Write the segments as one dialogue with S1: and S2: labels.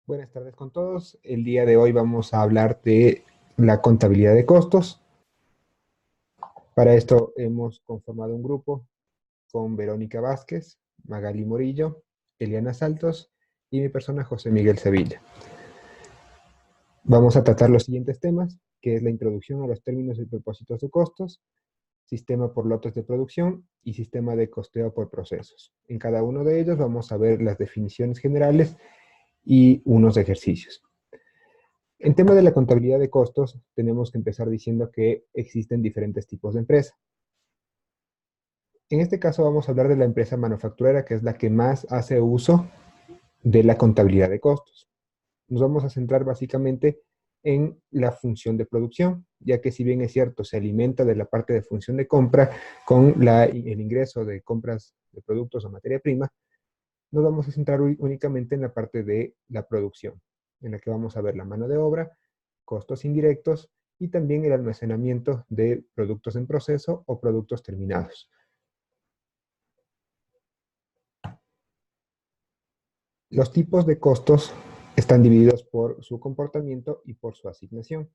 S1: Buenas tardes con todos. El día de hoy vamos a hablar de la contabilidad de costos. Para esto hemos conformado un grupo con Verónica Vázquez, Magali Morillo, Eliana Saltos y mi persona José Miguel Sevilla. Vamos a tratar los siguientes temas, que es la introducción a los términos y propósitos de costos, sistema por lotes de producción y sistema de costeo por procesos. En cada uno de ellos vamos a ver las definiciones generales y unos ejercicios. En tema de la contabilidad de costos, tenemos que empezar diciendo que existen diferentes tipos de empresa. En este caso vamos a hablar de la empresa manufacturera, que es la que más hace uso de la contabilidad de costos. Nos vamos a centrar básicamente en la función de producción, ya que si bien es cierto, se alimenta de la parte de función de compra con el ingreso de compras de productos o materia prima, nos vamos a centrar únicamente en la parte de la producción, en la que vamos a ver la mano de obra, costos indirectos y también el almacenamiento de productos en proceso o productos terminados. Los tipos de costos están divididos por su comportamiento y por su asignación.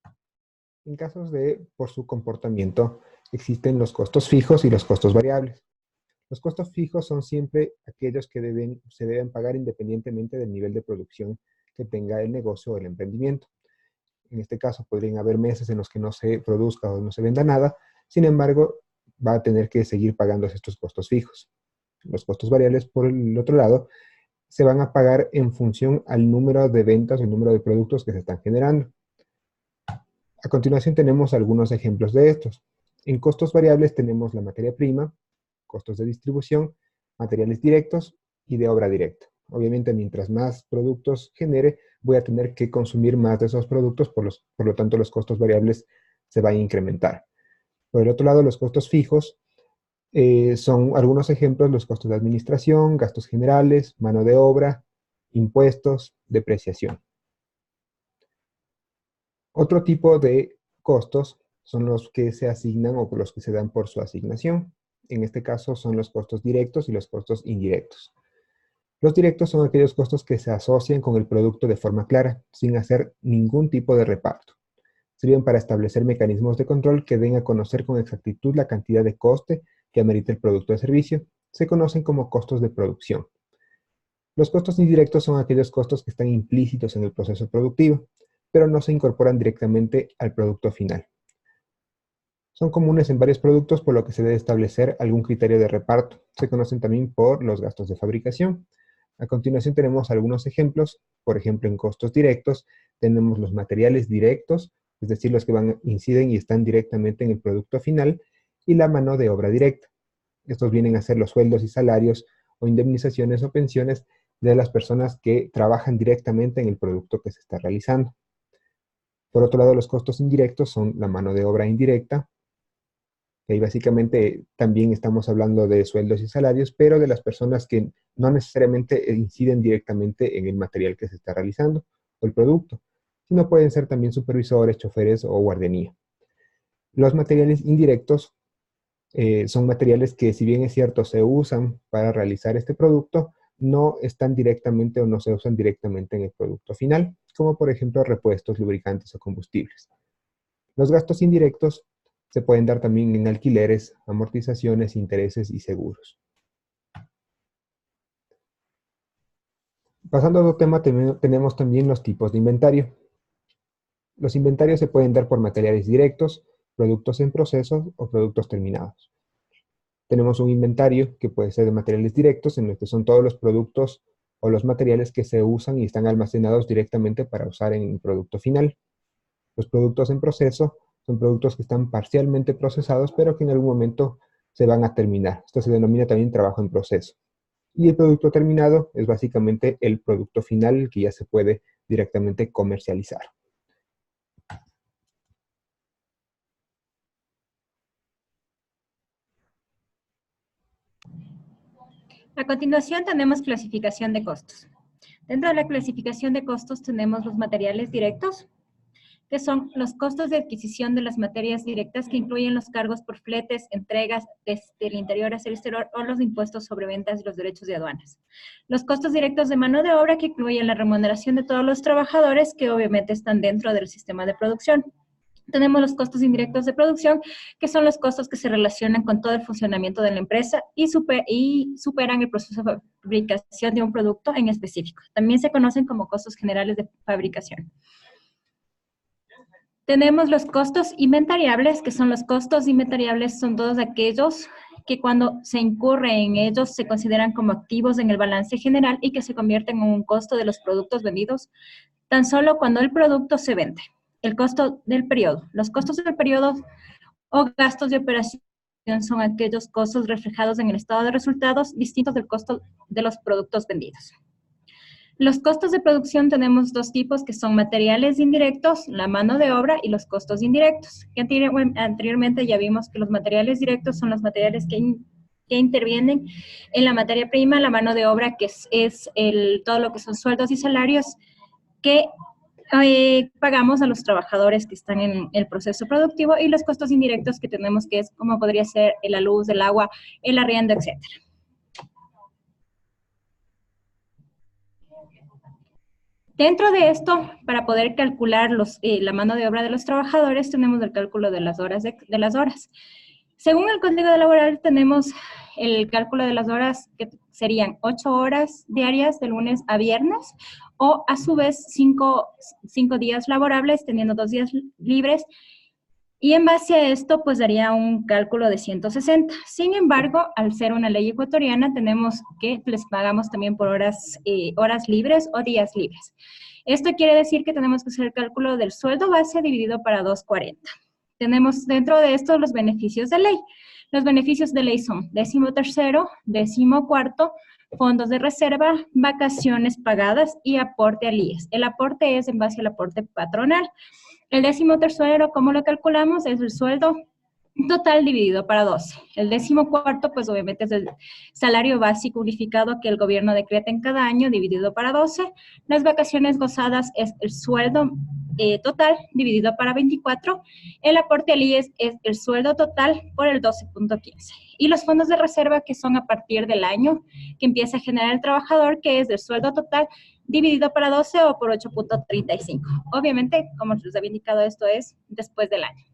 S1: En casos de por su comportamiento, existen los costos fijos y los costos variables. Los costos fijos son siempre aquellos que se deben pagar independientemente del nivel de producción que tenga el negocio o el emprendimiento. En este caso, podrían haber meses en los que no se produzca o no se venda nada, sin embargo, va a tener que seguir pagando estos costos fijos. Los costos variables, por el otro lado, se van a pagar en función al número de ventas o el número de productos que se están generando. A continuación tenemos algunos ejemplos de estos. En costos variables tenemos la materia prima, costos de distribución, materiales directos y de obra directa. Obviamente, mientras más productos genere, voy a tener que consumir más de esos productos, por lo tanto los costos variables se van a incrementar. Por el otro lado, los costos fijos son algunos ejemplos: los costos de administración, gastos generales, mano de obra, impuestos, depreciación. Otro tipo de costos son los que se asignan o los que se dan por su asignación. En este caso son los costos directos y los costos indirectos. Los directos son aquellos costos que se asocian con el producto de forma clara, sin hacer ningún tipo de reparto. Sirven para establecer mecanismos de control que den a conocer con exactitud la cantidad de coste que amerita el producto o servicio. Se conocen como costos de producción. Los costos indirectos son aquellos costos que están implícitos en el proceso productivo, pero no se incorporan directamente al producto final. Son comunes en varios productos, por lo que se debe establecer algún criterio de reparto. Se conocen también por los gastos de fabricación. A continuación tenemos algunos ejemplos. Por ejemplo, en costos directos tenemos los materiales directos, es decir, los que inciden y están directamente en el producto final, y la mano de obra directa. Estos vienen a ser los sueldos y salarios o indemnizaciones o pensiones de las personas que trabajan directamente en el producto que se está realizando. Por otro lado, los costos indirectos son la mano de obra indirecta, que ahí básicamente también estamos hablando de sueldos y salarios, pero de las personas que no necesariamente inciden directamente en el material que se está realizando o el producto, sino pueden ser también supervisores, choferes o guardería. Los materiales indirectos son materiales que, si bien es cierto, se usan para realizar este producto, no están directamente o no se usan directamente en el producto final, como por ejemplo repuestos, lubricantes o combustibles. Los gastos indirectos se pueden dar también en alquileres, amortizaciones, intereses y seguros. Pasando a otro tema, tenemos también los tipos de inventario. Los inventarios se pueden dar por materiales directos, productos en proceso o productos terminados. Tenemos un inventario que puede ser de materiales directos, en los que son todos los productos o los materiales que se usan y están almacenados directamente para usar en el producto final. Los productos en proceso son productos que están parcialmente procesados, pero que en algún momento se van a terminar. Esto se denomina también trabajo en proceso. Y el producto terminado es básicamente el producto final que ya se puede directamente comercializar.
S2: A continuación tenemos clasificación de costos. Dentro de la clasificación de costos tenemos los materiales directos, que son los costos de adquisición de las materias directas que incluyen los cargos por fletes, entregas desde el interior hacia el exterior o los impuestos sobre ventas y los derechos de aduanas. Los costos directos de mano de obra que incluyen la remuneración de todos los trabajadores que obviamente están dentro del sistema de producción. Tenemos los costos indirectos de producción, que son los costos que se relacionan con todo el funcionamiento de la empresa y superan el proceso de fabricación de un producto en específico. También se conocen como costos generales de fabricación. Tenemos los costos inventariables, que son los costos inventariables, son todos aquellos que cuando se incurre en ellos se consideran como activos en el balance general y que se convierten en un costo de los productos vendidos tan solo cuando el producto se vende. El costo del periodo. Los costos del periodo o gastos de operación son aquellos costos reflejados en el estado de resultados distintos del costo de los productos vendidos. Los costos de producción tenemos dos tipos que son materiales indirectos, la mano de obra y los costos indirectos. Anteriormente ya vimos que los materiales directos son los materiales que intervienen en la materia prima, la mano de obra que es todo lo que son sueldos y salarios que pagamos a los trabajadores que están en el proceso productivo y los costos indirectos que tenemos que es como podría ser la luz, el agua, el arriendo, etc. Dentro de esto, para poder calcular la mano de obra de los trabajadores, tenemos el cálculo de las horas. Según el Código Laboral, tenemos el cálculo de las horas que serían 8 horas diarias de lunes a viernes o a su vez 5 días laborables teniendo 2 días libres y en base a esto pues daría un cálculo de 160. Sin embargo, al ser una ley ecuatoriana tenemos que les pagamos también por horas libres o días libres. Esto quiere decir que tenemos que hacer el cálculo del sueldo base dividido para 240. Tenemos dentro de esto los beneficios de ley. Los beneficios de ley son 13º, 14º, fondos de reserva, vacaciones pagadas y aporte al IES. El aporte es en base al aporte patronal. El 13º, ¿cómo lo calculamos? Es el sueldo total dividido para 12. El 14º, pues obviamente es el salario básico unificado que el gobierno decreta en cada año dividido para 12. Las vacaciones gozadas es el sueldo total dividido para 24. El aporte al IES es el sueldo total por el 12.15. Y los fondos de reserva que son a partir del año que empieza a generar el trabajador, que es del sueldo total dividido para 12 o por 8.35. Obviamente, como les había indicado, esto es después del año.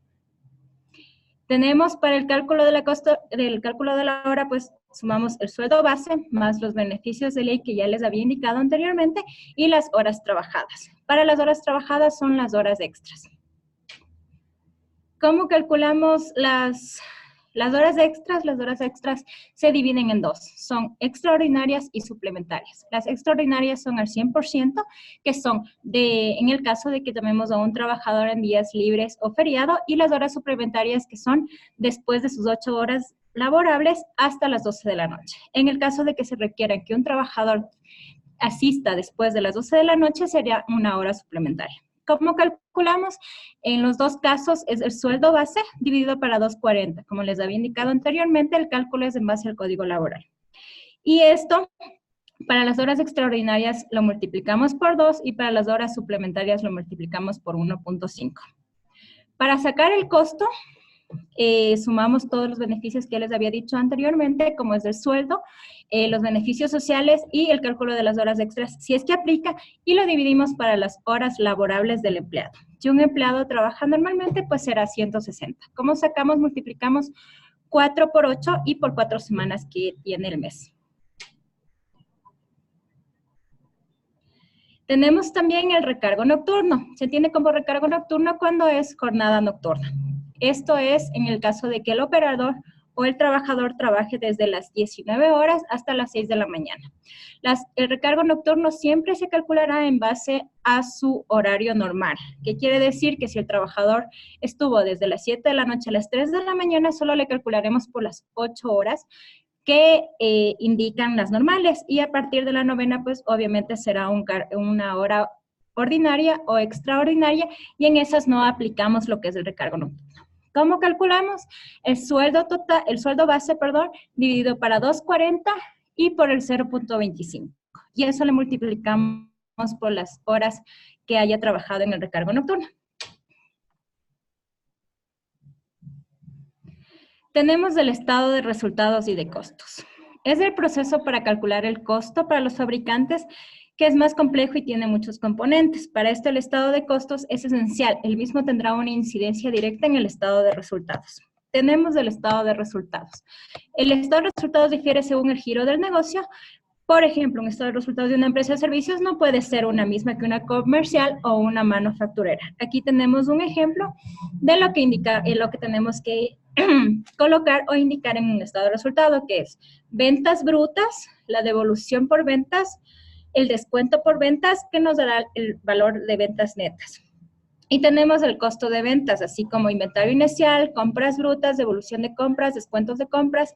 S2: Tenemos para el cálculo de la hora, pues sumamos el sueldo base más los beneficios de ley que ya les había indicado anteriormente y las horas trabajadas. Para las horas trabajadas son las horas extras. ¿Cómo calculamos las horas extras? Las horas extras se dividen en dos. Son extraordinarias y suplementarias. Las extraordinarias son al 100%, que son en el caso de que tomemos a un trabajador en días libres o feriado, y las horas suplementarias que son después de sus 8 horas laborables hasta las 12 de la noche. En el caso de que se requiera que un trabajador asista después de las 12 de la noche, sería una hora suplementaria. ¿Cómo calculamos? En los dos casos es el sueldo base dividido para 240. Como les había indicado anteriormente, el cálculo es en base al Código Laboral. Y esto, para las horas extraordinarias lo multiplicamos por 2 y para las horas suplementarias lo multiplicamos por 1.5. Para sacar el costo, sumamos todos los beneficios que les había dicho anteriormente, como es el sueldo, los beneficios sociales y el cálculo de las horas extras, si es que aplica, y lo dividimos para las horas laborables del empleado. Si un empleado trabaja normalmente, pues será 160. ¿Cómo sacamos? Multiplicamos 4 por 8 y por 4 semanas que tiene el mes. Tenemos también el recargo nocturno. Se tiene como recargo nocturno cuando es jornada nocturna. Esto es en el caso de que el operador o el trabajador trabaje desde las 19 horas hasta las 6 de la mañana. El recargo nocturno siempre se calculará en base a su horario normal, que quiere decir que si el trabajador estuvo desde las 7 de la noche a las 3 de la mañana, solo le calcularemos por las 8 horas que indican las normales, y a partir de la novena, pues obviamente será una hora ordinaria o extraordinaria, y en esas no aplicamos lo que es el recargo nocturno. ¿Cómo calculamos? El sueldo base, dividido para 240 y por el 0.25. Y eso le multiplicamos por las horas que haya trabajado en el recargo nocturno. Tenemos el estado de resultados y de costos. Es el proceso para calcular el costo para los fabricantes, que es más complejo y tiene muchos componentes. Para esto el estado de costos es esencial. El mismo tendrá una incidencia directa en el estado de resultados. Tenemos el estado de resultados. El estado de resultados difiere según el giro del negocio. Por ejemplo, un estado de resultados de una empresa de servicios no puede ser una misma que una comercial o una manufacturera. Aquí tenemos un ejemplo de lo que indica, lo que tenemos que colocar o indicar en un estado de resultado, que es ventas brutas, la devolución por ventas, el descuento por ventas, que nos dará el valor de ventas netas. Y tenemos el costo de ventas, así como inventario inicial, compras brutas, devolución de compras, descuentos de compras,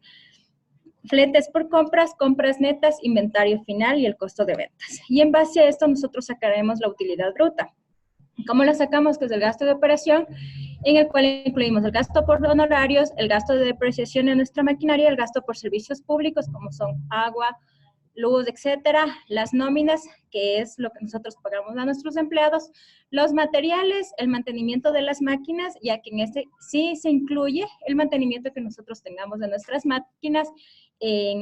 S2: fletes por compras, compras netas, inventario final y el costo de ventas. Y en base a esto nosotros sacaremos la utilidad bruta. ¿Cómo la sacamos? Que es el gasto de operación, en el cual incluimos el gasto por honorarios, el gasto de depreciación de nuestra maquinaria, el gasto por servicios públicos como son agua, luz, etcétera, las nóminas, que es lo que nosotros pagamos a nuestros empleados, los materiales, el mantenimiento de las máquinas, ya que en este sí se incluye el mantenimiento que nosotros tengamos de nuestras máquinas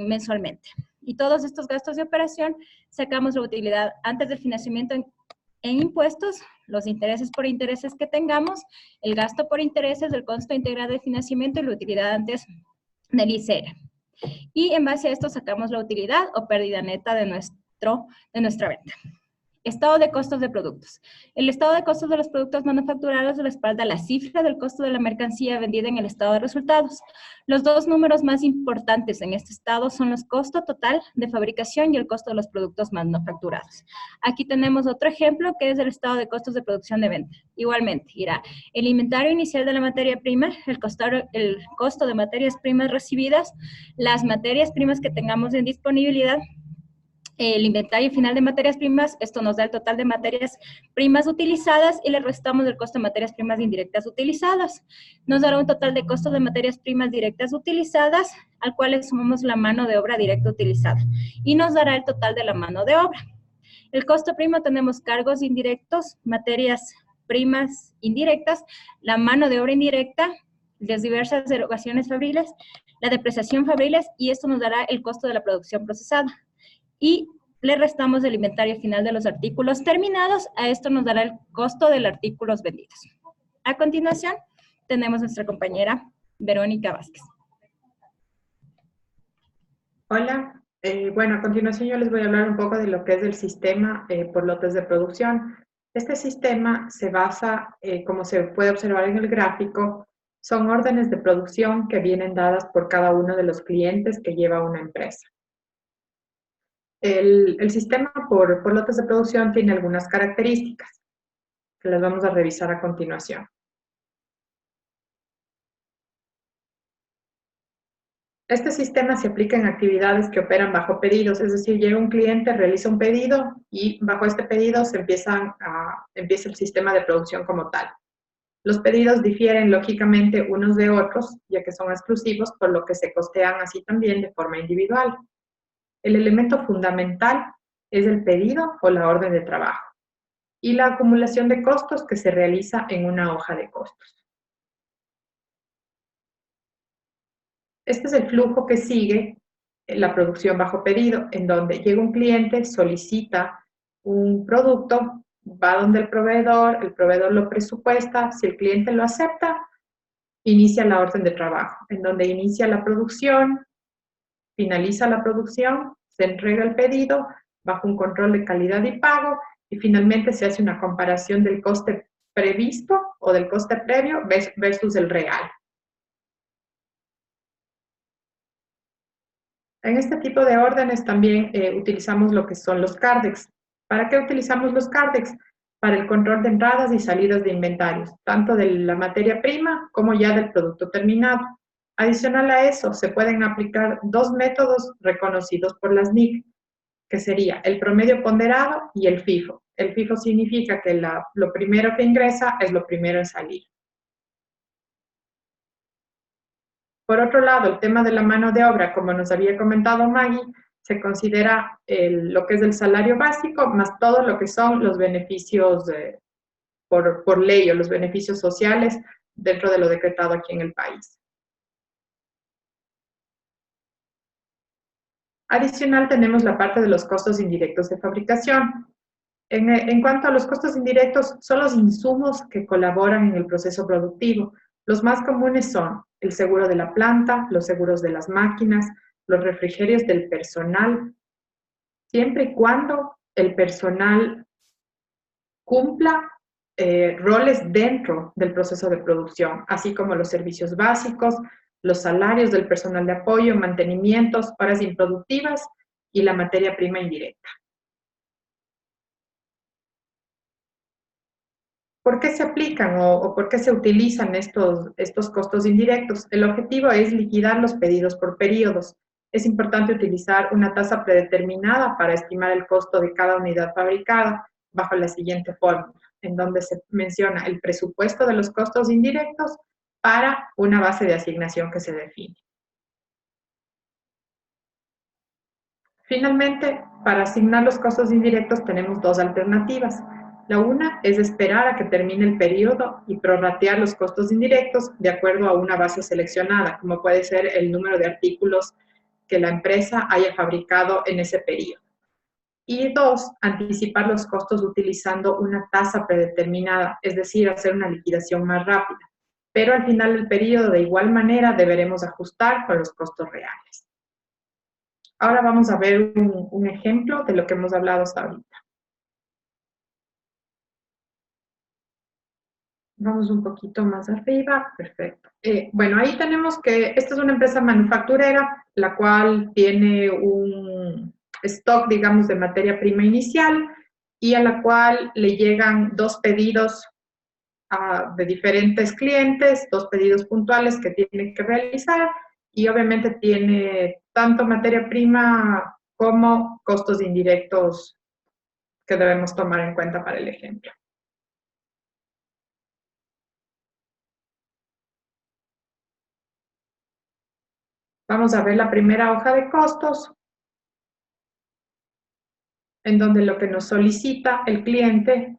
S2: mensualmente. Y todos estos gastos de operación sacamos la utilidad antes del financiamiento en impuestos, los intereses por intereses que tengamos, el gasto por intereses, el costo integral de financiamiento y la utilidad antes del ICR. Y en base a esto sacamos la utilidad o pérdida neta de nuestra venta. Estado de costos de productos. El estado de costos de los productos manufacturados respalda la cifra del costo de la mercancía vendida en el estado de resultados. Los dos números más importantes en este estado son los costos total de fabricación y el costo de los productos manufacturados. Aquí tenemos otro ejemplo que es el estado de costos de producción de venta. Igualmente, irá el inventario inicial de la materia prima, el costo de materias primas recibidas, las materias primas que tengamos en disponibilidad, el inventario final de materias primas, esto nos da el total de materias primas utilizadas y le restamos el costo de materias primas indirectas utilizadas. Nos dará un total de costo de materias primas directas utilizadas, al cual le sumamos la mano de obra directa utilizada y nos dará el total de la mano de obra. El costo primo tenemos cargos indirectos, materias primas indirectas, la mano de obra indirecta, las diversas erogaciones fabriles, la depreciación fabriles y esto nos dará el costo de la producción procesada. Y le restamos el inventario final de los artículos terminados. A esto nos dará el costo de los artículos vendidos. A continuación, tenemos nuestra compañera Verónica Vázquez.
S3: Hola, bueno, a continuación yo les voy a hablar un poco de lo que es el sistema por lotes de producción. Este sistema se basa, como se puede observar en el gráfico, son órdenes de producción que vienen dadas por cada uno de los clientes que lleva una empresa. El sistema por lotes de producción tiene algunas características que las vamos a revisar a continuación. Este sistema se aplica en actividades que operan bajo pedidos, es decir, llega un cliente, realiza un pedido y bajo este pedido se empieza el sistema de producción como tal. Los pedidos difieren lógicamente unos de otros, ya que son exclusivos, por lo que se costean así también de forma individual. El elemento fundamental es el pedido o la orden de trabajo y la acumulación de costos que se realiza en una hoja de costos. Este es el flujo que sigue la producción bajo pedido, en donde llega un cliente, solicita un producto, va donde el proveedor lo presupuesta, si el cliente lo acepta, inicia la orden de trabajo, en donde inicia la producción, finaliza la producción, se entrega el pedido bajo un control de calidad y pago y finalmente se hace una comparación del coste previsto o del coste previo versus el real. En este tipo de órdenes también utilizamos lo que son los CARDEX. ¿Para qué utilizamos los CARDEX? Para el control de entradas y salidas de inventarios, tanto de la materia prima como ya del producto terminado. Adicional a eso, se pueden aplicar dos métodos reconocidos por las NIC, que sería el promedio ponderado y el FIFO. El FIFO significa que lo primero que ingresa es lo primero en salir. Por otro lado, el tema de la mano de obra, como nos había comentado Maggie, se considera lo que es el salario básico, más todo lo que son los beneficios por ley o los beneficios sociales dentro de lo decretado aquí en el país. Adicional, tenemos la parte de los costos indirectos de fabricación. En cuanto a los costos indirectos, son los insumos que colaboran en el proceso productivo. Los más comunes son el seguro de la planta, los seguros de las máquinas, los refrigerios del personal, siempre y cuando el personal cumpla roles dentro del proceso de producción, así como los servicios básicos, los salarios del personal de apoyo, mantenimientos, horas improductivas y la materia prima indirecta. ¿Por qué se aplican o por qué se utilizan estos costos indirectos? El objetivo es liquidar los pedidos por periodos. Es importante utilizar una tasa predeterminada para estimar el costo de cada unidad fabricada bajo la siguiente fórmula, en donde se menciona el presupuesto de los costos indirectos para una base de asignación que se define. Finalmente, para asignar los costos indirectos tenemos dos alternativas. La una es esperar a que termine el periodo y prorratear los costos indirectos de acuerdo a una base seleccionada, como puede ser el número de artículos que la empresa haya fabricado en ese periodo. Y dos, anticipar los costos utilizando una tasa predeterminada, es decir, hacer una liquidación más rápida. Pero al final del periodo, de igual manera, deberemos ajustar con los costos reales. Ahora vamos a ver un ejemplo de lo que hemos hablado hasta ahorita. Vamos un poquito más arriba, perfecto. Bueno, ahí tenemos que esta es una empresa manufacturera, la cual tiene un stock, digamos, de materia prima inicial y a la cual le llegan dos pedidos de diferentes clientes, dos pedidos puntuales que tiene que realizar y obviamente tiene tanto materia prima como costos indirectos que debemos tomar en cuenta para el ejemplo. Vamos a ver la primera hoja de costos, en donde lo que nos solicita el cliente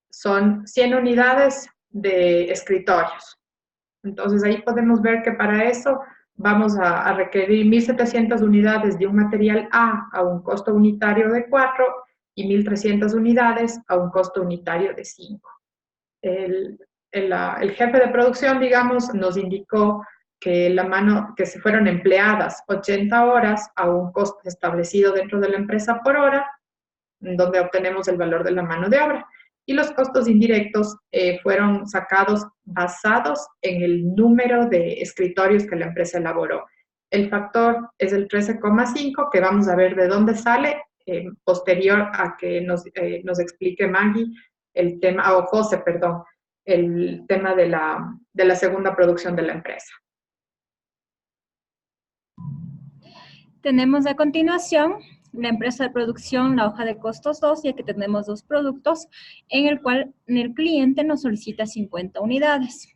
S3: son 100 unidades de escritorios. Entonces ahí podemos ver que para eso vamos a requerir 1.700 unidades de un material a un costo unitario de 4 y 1.300 unidades a un costo unitario de 5. El jefe de producción, digamos, nos indicó que que se fueron empleadas 80 horas a un costo establecido dentro de la empresa por hora, donde obtenemos el valor de la mano de obra. Y los costos indirectos fueron sacados basados en el número de escritorios que la empresa elaboró. El factor es el 13,5, que vamos a ver de dónde sale, posterior a que nos explique Maggie el tema, o José, perdón, el tema de la segunda producción de la empresa.
S2: Tenemos a continuación la empresa de producción, la hoja de costos 2, ya que tenemos dos productos en el cual el cliente nos solicita 50 unidades.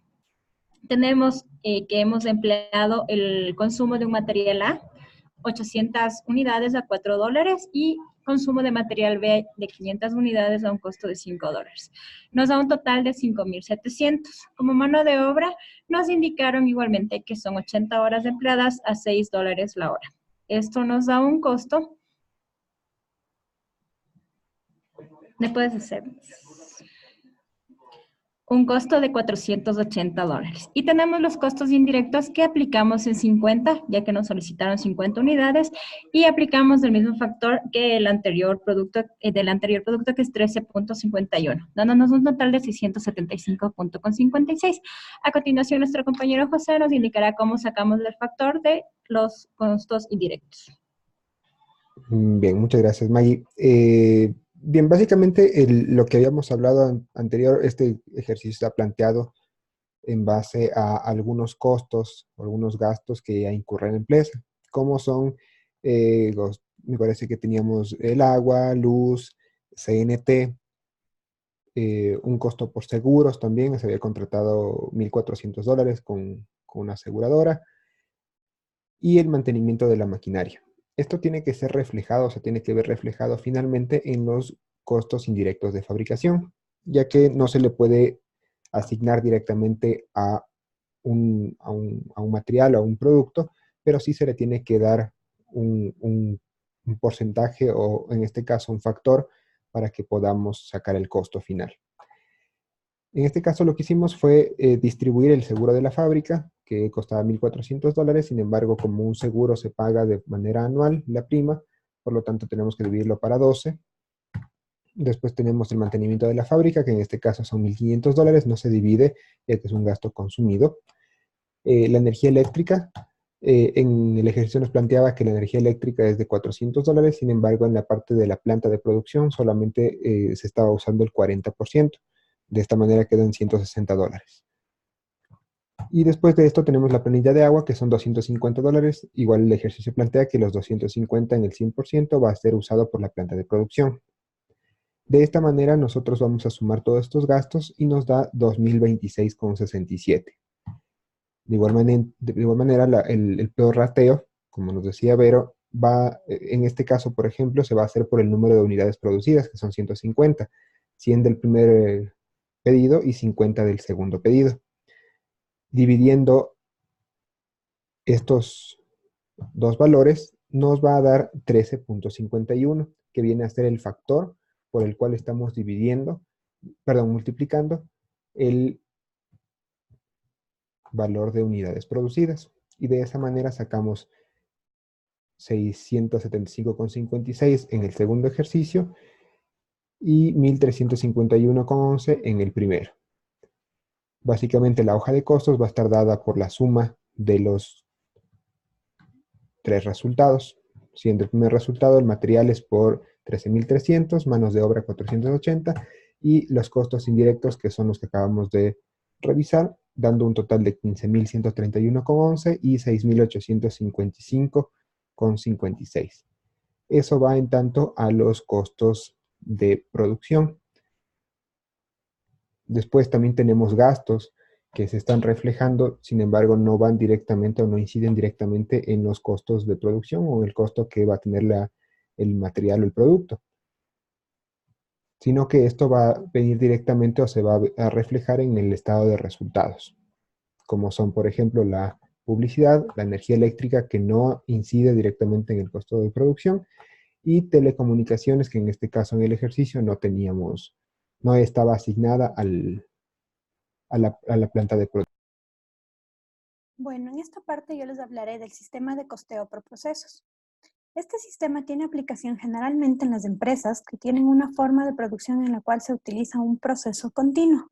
S2: Tenemos que hemos empleado el consumo de un material A, 800 unidades a $4 y consumo de material B de 500 unidades a un costo de $5. Nos da un total de 5.700. Como mano de obra, nos indicaron igualmente que son 80 horas empleadas a $6 la hora. Esto nos da un costo. ¿Me puedes hacer? Un costo de $480. Y tenemos los costos indirectos que aplicamos en 50, ya que nos solicitaron 50 unidades, y aplicamos el mismo factor que el anterior producto, del anterior producto, que es 13.51, dándonos un total de 675.56. A continuación, nuestro compañero José nos indicará cómo sacamos el factor de los costos indirectos.
S1: Bien, muchas gracias, Maggie. Bien, básicamente lo que habíamos hablado anterior, este ejercicio está planteado en base a algunos costos, algunos gastos que incurre la empresa, como son, me parece que teníamos el agua, luz, CNT, un costo por seguros también, se había contratado $1.400 con una aseguradora, y el mantenimiento de la maquinaria. Esto tiene que ser reflejado, o sea, tiene que ver reflejado finalmente en los costos indirectos de fabricación, ya que no se le puede asignar directamente a un material o a un producto, pero sí se le tiene que dar un porcentaje o en este caso un factor para que podamos sacar el costo final. En este caso lo que hicimos fue distribuir el seguro de la fábrica, que costaba $1,400, sin embargo, como un seguro se paga de manera anual, la prima, por lo tanto tenemos que dividirlo para 12. Después tenemos el mantenimiento de la fábrica, que en este caso son $1,500, no se divide, ya que es un gasto consumido. La energía eléctrica, en el ejercicio nos planteaba que la energía eléctrica es de $400, sin embargo, en la parte de la planta de producción solamente se estaba usando el 40%. De esta manera quedan $160. Y después de esto tenemos la planilla de agua, que son $250. Igual el ejercicio plantea que los 250 en el 100% va a ser usado por la planta de producción. De esta manera nosotros vamos a sumar todos estos gastos y nos da 2.026,67. De igual manera, el peor rateo, como nos decía Vero, en este caso, por ejemplo, se va a hacer por el número de unidades producidas, que son 150, 100 del primer pedido y 50 del segundo pedido. Dividiendo estos dos valores, nos va a dar 13,51, que viene a ser el factor por el cual estamos multiplicando el valor de unidades producidas. Y de esa manera sacamos 675,56 en el segundo ejercicio y 1.351,11 en el primero. Básicamente la hoja de costos va a estar dada por la suma de los tres resultados, siendo el primer resultado el material es por 13.300, manos de obra 480 y los costos indirectos, que son los que acabamos de revisar, dando un total de 15.131,11 y 6.855,56. Eso va en tanto a los costos de producción. Después también tenemos gastos que se están reflejando, sin embargo no van directamente o no inciden directamente en los costos de producción o en el costo que va a tener el material o el producto, sino que esto va a venir directamente o se va a reflejar en el estado de resultados, como son, por ejemplo, la publicidad, la energía eléctrica, que no incide directamente en el costo de producción, y telecomunicaciones, que en este caso en el ejercicio no estaba asignada a la planta de producción.
S4: Bueno, en esta parte yo les hablaré del sistema de costeo por procesos. Este sistema tiene aplicación generalmente en las empresas que tienen una forma de producción en la cual se utiliza un proceso continuo,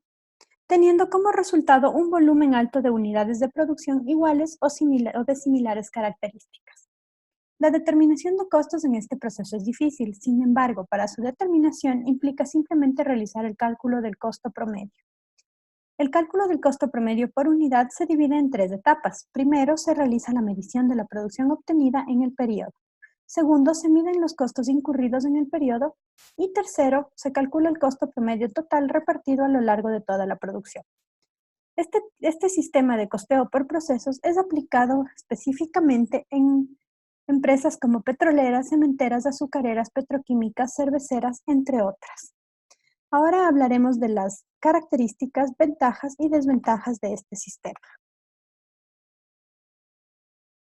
S4: teniendo como resultado un volumen alto de unidades de producción iguales o de similares características. La determinación de costos en este proceso es difícil, sin embargo, para su determinación implica simplemente realizar el cálculo del costo promedio. El cálculo del costo promedio por unidad se divide en tres etapas. Primero, se realiza la medición de la producción obtenida en el periodo. Segundo, se miden los costos incurridos en el periodo. Y tercero, se calcula el costo promedio total repartido a lo largo de toda la producción. Este sistema de costeo por procesos es aplicado específicamente en empresas como petroleras, cementeras, azucareras, petroquímicas, cerveceras, entre otras. Ahora hablaremos de las características, ventajas y desventajas de este sistema.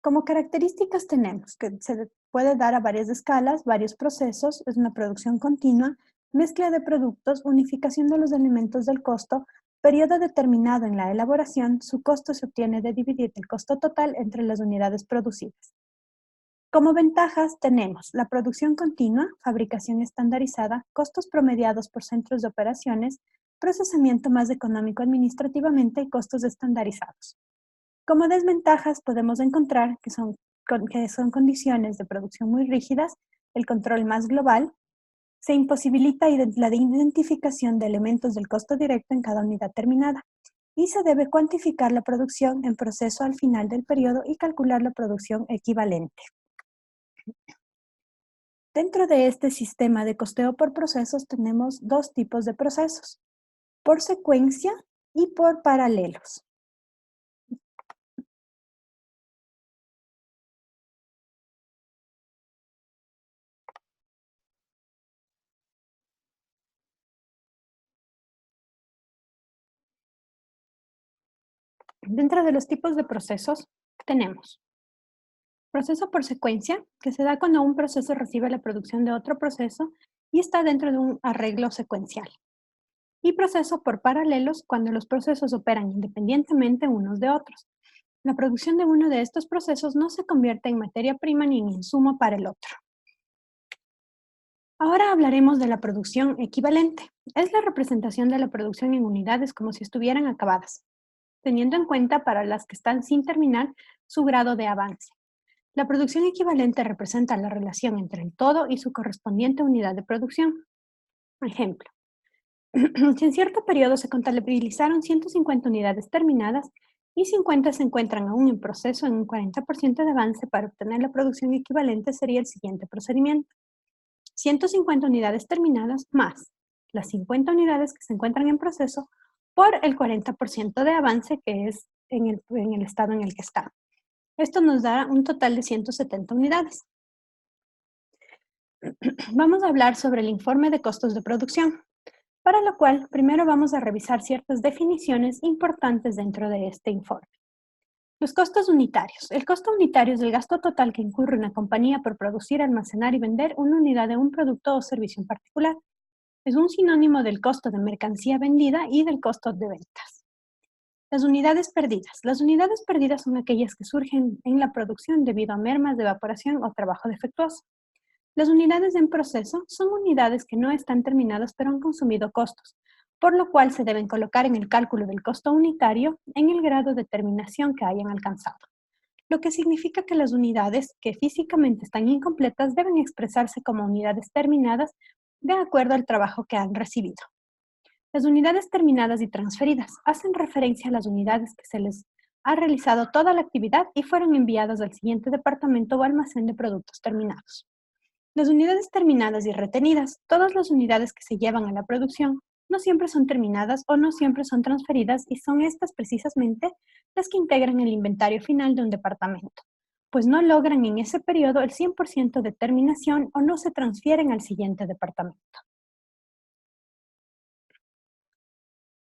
S4: Como características tenemos que se puede dar a varias escalas, varios procesos, es una producción continua, mezcla de productos, unificación de los elementos del costo, periodo determinado en la elaboración, su costo se obtiene de dividir el costo total entre las unidades producidas. Como ventajas tenemos la producción continua, fabricación estandarizada, costos promediados por centros de operaciones, procesamiento más económico administrativamente y costos estandarizados. Como desventajas podemos encontrar que son condiciones de producción muy rígidas, el control más global, se imposibilita la identificación de elementos del costo directo en cada unidad terminada y se debe cuantificar la producción en proceso al final del periodo y calcular la producción equivalente. Dentro de este sistema de costeo por procesos tenemos dos tipos de procesos, por secuencia y por paralelos. Dentro de los tipos de procesos tenemos Proceso por secuencia, que se da cuando un proceso recibe la producción de otro proceso y está dentro de un arreglo secuencial. Y proceso por paralelos, cuando los procesos operan independientemente unos de otros. La producción de uno de estos procesos no se convierte en materia prima ni en insumo para el otro. Ahora hablaremos de la producción equivalente. Es la representación de la producción en unidades como si estuvieran acabadas, teniendo en cuenta para las que están sin terminar su grado de avance. La producción equivalente representa la relación entre el todo y su correspondiente unidad de producción. Ejemplo, si en cierto periodo se contabilizaron 150 unidades terminadas y 50 se encuentran aún en proceso en un 40% de avance, para obtener la producción equivalente sería el siguiente procedimiento. 150 unidades terminadas más las 50 unidades que se encuentran en proceso por el 40% de avance que es en el estado en el que está. Esto nos da un total de 170 unidades. Vamos a hablar sobre el informe de costos de producción, para lo cual primero vamos a revisar ciertas definiciones importantes dentro de este informe. Los costos unitarios. El costo unitario es el gasto total que incurre una compañía por producir, almacenar y vender una unidad de un producto o servicio en particular. Es un sinónimo del costo de mercancía vendida y del costo de ventas. Las unidades perdidas. Las unidades perdidas son aquellas que surgen en la producción debido a mermas de evaporación o trabajo defectuoso. Las unidades en proceso son unidades que no están terminadas pero han consumido costos, por lo cual se deben colocar en el cálculo del costo unitario en el grado de terminación que hayan alcanzado, lo que significa que las unidades que físicamente están incompletas deben expresarse como unidades terminadas de acuerdo al trabajo que han recibido. Las unidades terminadas y transferidas hacen referencia a las unidades que se les ha realizado toda la actividad y fueron enviadas al siguiente departamento o almacén de productos terminados. Las unidades terminadas y retenidas. Todas las unidades que se llevan a la producción no siempre son terminadas o no siempre son transferidas, y son estas precisamente las que integran el inventario final de un departamento, pues no logran en ese periodo el 100% de terminación o no se transfieren al siguiente departamento.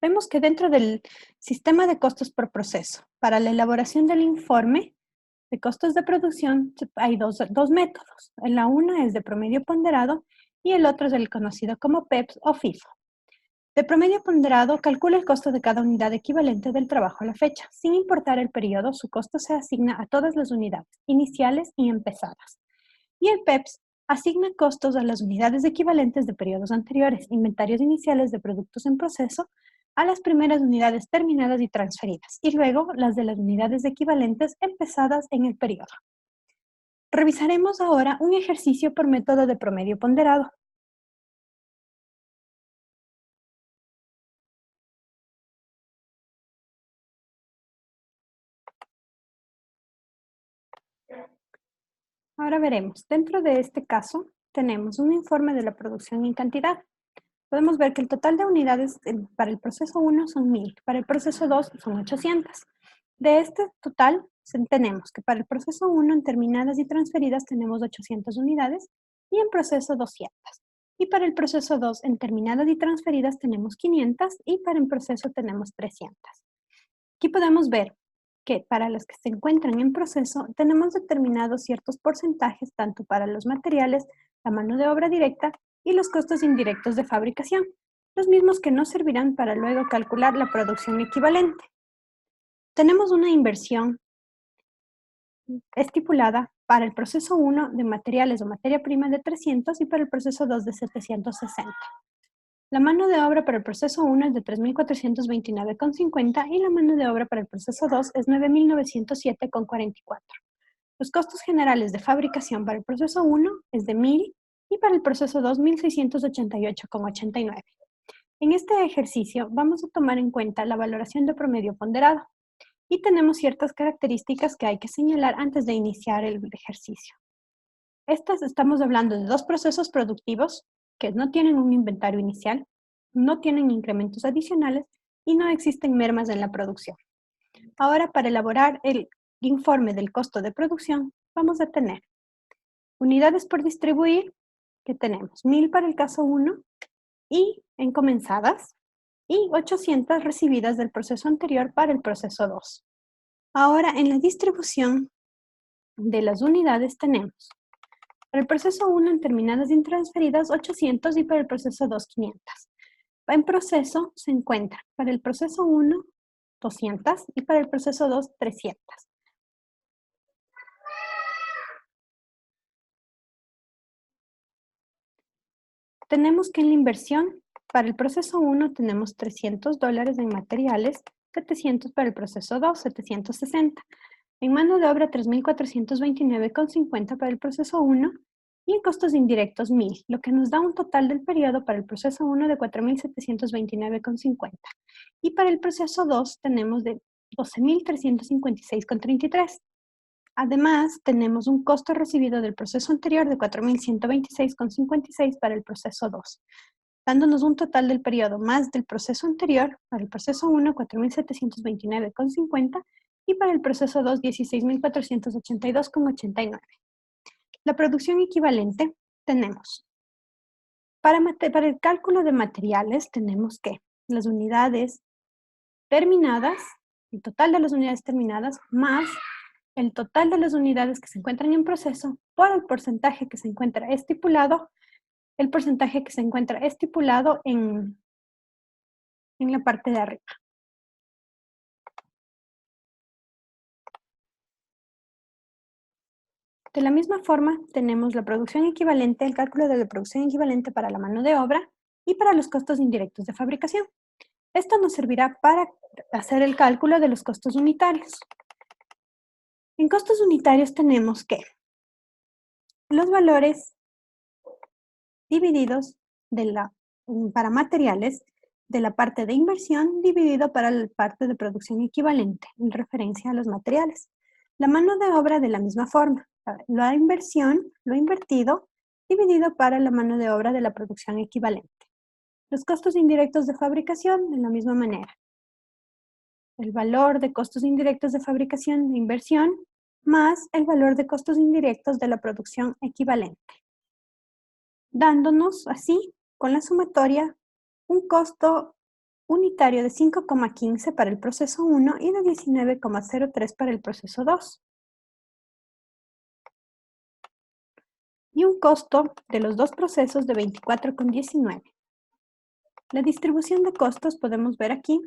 S4: Vemos que dentro del sistema de costos por proceso, para la elaboración del informe de costos de producción hay dos métodos. La una es de promedio ponderado y el otro es el conocido como PEPS o FIFO. De promedio ponderado, calcula el costo de cada unidad equivalente del trabajo a la fecha. Sin importar el periodo, su costo se asigna a todas las unidades, iniciales y empezadas. Y el PEPS asigna costos a las unidades equivalentes de periodos anteriores, inventarios iniciales de productos en proceso, a las primeras unidades terminadas y transferidas, y luego las de las unidades equivalentes empezadas en el periodo. Revisaremos ahora un ejercicio por método de promedio ponderado. Ahora veremos, dentro de este caso tenemos un informe de la producción en cantidad. Podemos ver que el total de unidades para el proceso 1 son 1000, para el proceso 2 son 800. De este total tenemos que para el proceso 1 en terminadas y transferidas tenemos 800 unidades y en proceso 200. Y para el proceso 2 en terminadas y transferidas tenemos 500 y para el proceso tenemos 300. Aquí podemos ver que para las que se encuentran en proceso tenemos determinados ciertos porcentajes tanto para los materiales, la mano de obra directa y los costos indirectos de fabricación, los mismos que nos servirán para luego calcular la producción equivalente. Tenemos una inversión estipulada para el proceso 1 de materiales o materia prima de 300 y para el proceso 2 de 760. La mano de obra para el proceso 1 es de 3.429,50 y la mano de obra para el proceso 2 es 9.907,44. Los costos generales de fabricación para el proceso 1 es de 1.000 y para el proceso 2, 1.688,89. En este ejercicio vamos a tomar en cuenta la valoración de promedio ponderado y tenemos ciertas características que hay que señalar antes de iniciar el ejercicio. Estamos hablando de dos procesos productivos que no tienen un inventario inicial, no tienen incrementos adicionales y no existen mermas en la producción. Ahora, para elaborar el informe del costo de producción, vamos a tener unidades por distribuir, que tenemos 1000 para el caso 1 y encomendadas, y 800 recibidas del proceso anterior para el proceso 2. Ahora, en la distribución, de las unidades tenemos para el proceso 1 en terminadas y intransferidas 800 y para el proceso 2 500. En proceso se encuentra para el proceso 1 200 y para el proceso 2 300. Tenemos que en la inversión para el proceso 1 tenemos $300 en materiales, 700 para el proceso 2, 760. En mano de obra 3.429,50 para el proceso 1 y en costos indirectos 1.000, lo que nos da un total del periodo para el proceso 1 de 4.729,50. Y para el proceso 2 tenemos de 12.356,33. Además, tenemos un costo recibido del proceso anterior de 4.126,56 para el proceso 2, dándonos un total del periodo más del proceso anterior para el proceso 1, 4.729,50 y para el proceso 2, 16.482,89. La producción equivalente tenemos, para el cálculo de materiales, tenemos que las unidades terminadas, el total de las unidades terminadas, más el total de las unidades que se encuentran en proceso por el porcentaje que se encuentra estipulado, el porcentaje que se encuentra estipulado en la parte de arriba. De la misma forma, tenemos la producción equivalente, el cálculo de la producción equivalente para la mano de obra y para los costos indirectos de fabricación. Esto nos servirá para hacer el cálculo de los costos unitarios. En costos unitarios tenemos que los valores divididos para materiales de la parte de inversión dividido para la parte de producción equivalente en referencia a los materiales. La mano de obra de la misma forma, la inversión, lo invertido, dividido para la mano de obra de la producción equivalente. Los costos indirectos de fabricación de la misma manera. El valor de costos indirectos de fabricación de inversión más el valor de costos indirectos de la producción equivalente, dándonos así, con la sumatoria, un costo unitario de 5,15 para el proceso 1 y de 19,03 para el proceso 2. Y un costo de los dos procesos de 24,19. La distribución de costos, podemos ver aquí,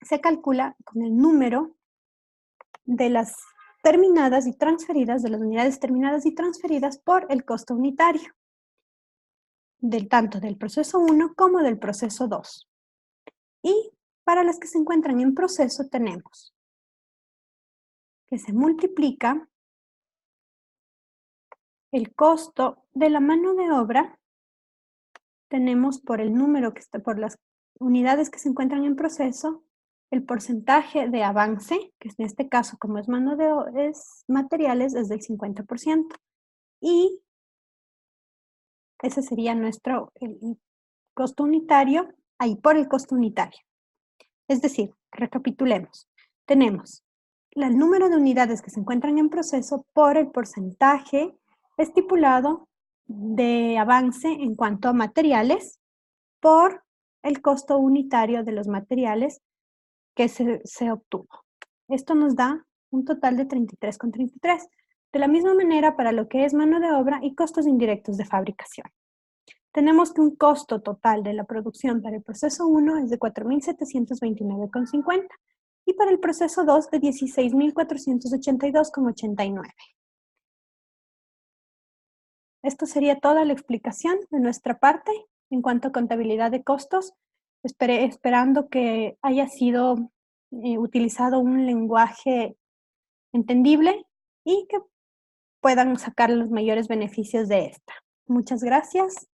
S4: se calcula con el número de las terminadas y transferidas, de las unidades terminadas y transferidas por el costo unitario, tanto del proceso 1 como del proceso 2. Y para las que se encuentran en proceso tenemos que se multiplica el costo de la mano de obra, tenemos por el número que está, por las unidades que se encuentran en proceso, el porcentaje de avance, que en este caso, como es materiales, es del 50%. Y ese sería nuestro el costo unitario, ahí por el costo unitario. Es decir, recapitulemos. Tenemos el número de unidades que se encuentran en proceso por el porcentaje estipulado de avance en cuanto a materiales por el costo unitario de los materiales que se obtuvo. Esto nos da un total de 33,33. De la misma manera para lo que es mano de obra y costos indirectos de fabricación. Tenemos que un costo total de la producción para el proceso 1 es de 4.729,50 y para el proceso 2 de 16.482,89. Esto sería toda la explicación de nuestra parte en cuanto a contabilidad de costos, esperando que haya sido utilizado un lenguaje entendible y que puedan sacar los mayores beneficios de esta. Muchas gracias.